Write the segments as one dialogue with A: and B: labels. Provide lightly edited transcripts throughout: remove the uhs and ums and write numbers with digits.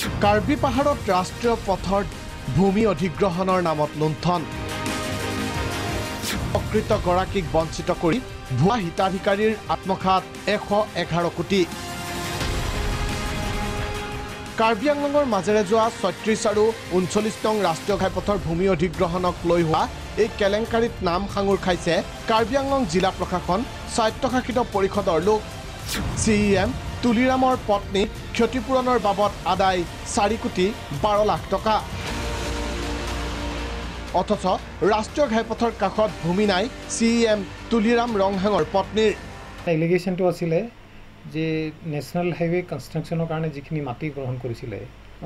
A: কাৰ্বি পাহাৰত ৰাষ্ট্ৰীয় পথৰ ভূমি অধিগ্ৰহণৰ নামত লুণ্ঠন প্ৰকৃত গৰাকীক বঞ্চিত কৰি ভুৱা হিতাধিকাৰীৰ আত্মঘাত 111 কোটি কাৰ্বি আংলঙৰ মাজেৰে যোৱা 36 আৰু 39 নং ৰাষ্ট্ৰীয় ঘাইপথৰ ভূমি অধিগ্ৰহণক লৈ হোৱা এই কেলেংকাৰীত নাম সাঙুৰ খাইছে কাৰ্বি আংলং জিলা প্ৰশাসন স্বায়ত্তশাসিত পৰিষদৰ লোক CEM তুলিৰামৰ পত্নী ক্ষতিপূৰণৰ বাবদ আদায় 4 কোটি 12 লাখ টকা অথচ ৰাষ্ট্ৰীয় ঘাইপথৰ কাষত ভূমি নাই CEM তুলিৰাম ৰংহাঙৰ পত্নীৰ
B: এলিগেশনটো আছিল যে ন্যাশনাল হাইৱে কনষ্ট্ৰাকচনৰ কাৰণে যিখিনি মাটি গ্ৰহণ কৰিছিল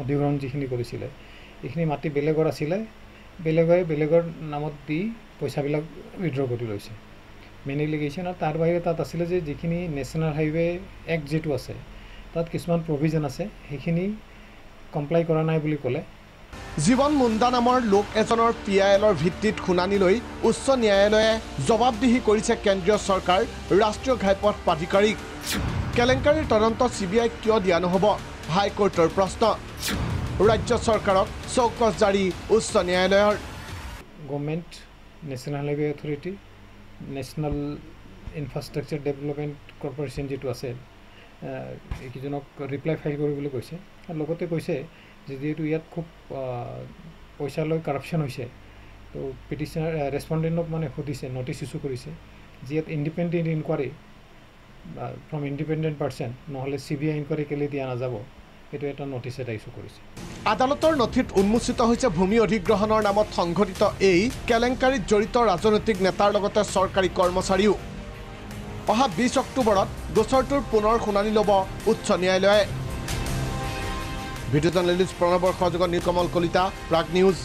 B: অধিগ্ৰহণ যিখিনি কৰিছিল এইখিনি মাটি বেলেগৰ আছিল বেলেগৰ নামত দি পইচাবিলাক উইথড্ৰ কৰি লৈছে মেইন এলিগেশন আৰু তাৰ বাহিৰে তাত আছিল যে যিখিনি ন্যাশনাল হাইৱে এক্ট যেটো আছে তাত কিছুমান প্ৰভিজন আছে সেইখিনি কমপ্লাই কৰা নাই বুলি ক'লে
A: জীৱন মুণ্ডা নামৰ লোক এজনৰ PILৰ ভিত্তিত শুনানি লৈ উচ্চ ন্যায়ালয়ে জবাবদিহি কৰিছে কেন্দ্ৰীয় চৰকাৰ ৰাষ্ট্ৰীয় ঘাইপথ প্ৰাধিকাৰীক কেলেংকাৰীৰ তদন্ত CBI কিয় দিয়া নহব হাইকোৰ্টৰ প্ৰশ্ন ৰাজ্য চৰকাৰক চৌকছ জাৰি উচ্চ ন্যায়ালয়ৰ
B: government national highway authority national infrastructure development corporation যেটো আছে এইকেইজনক ৰিপ্লাই ফাইল কৰিবলৈ কৈছে আৰু লগতে কৈছে যে যেহেতু ইয়াত খুব পইচা লৈ কাৰাপশ্যন হৈছে তো পিটিশ্যনাৰ ৰেছপণ্ডেণ্টক মানে সুধিছে নটিচ ইছ্যু কৰিছে যে ইয়াত independent enquiry from independent person নহ'লে CBI ইনকুৱাৰী কেলৈ দিয়া নাযাব এইটো এটা নটিচ এটা ইছ্যু কৰিছে
A: আদালতৰ নথিত উন্মোচিত হৈছে ভূমি অধিগ্ৰহণৰ নামত সংঘটিত এই কেলেংকাৰীত জড়িত ৰাজনৈতিক নেতাৰ লগতে চৰকাৰী কৰ্মচাৰীও অহা 20 অক্টোবৰত গোচৰটোৰ পুনৰ শুনানি ল'ব উচ্চ ন্যায়ালয়ে ভিডিঅ' জাৰ্নেলিষ্ট প্ৰণৱৰ সহযোগত নীলকমল কলিতা প্ৰাগ নিউজ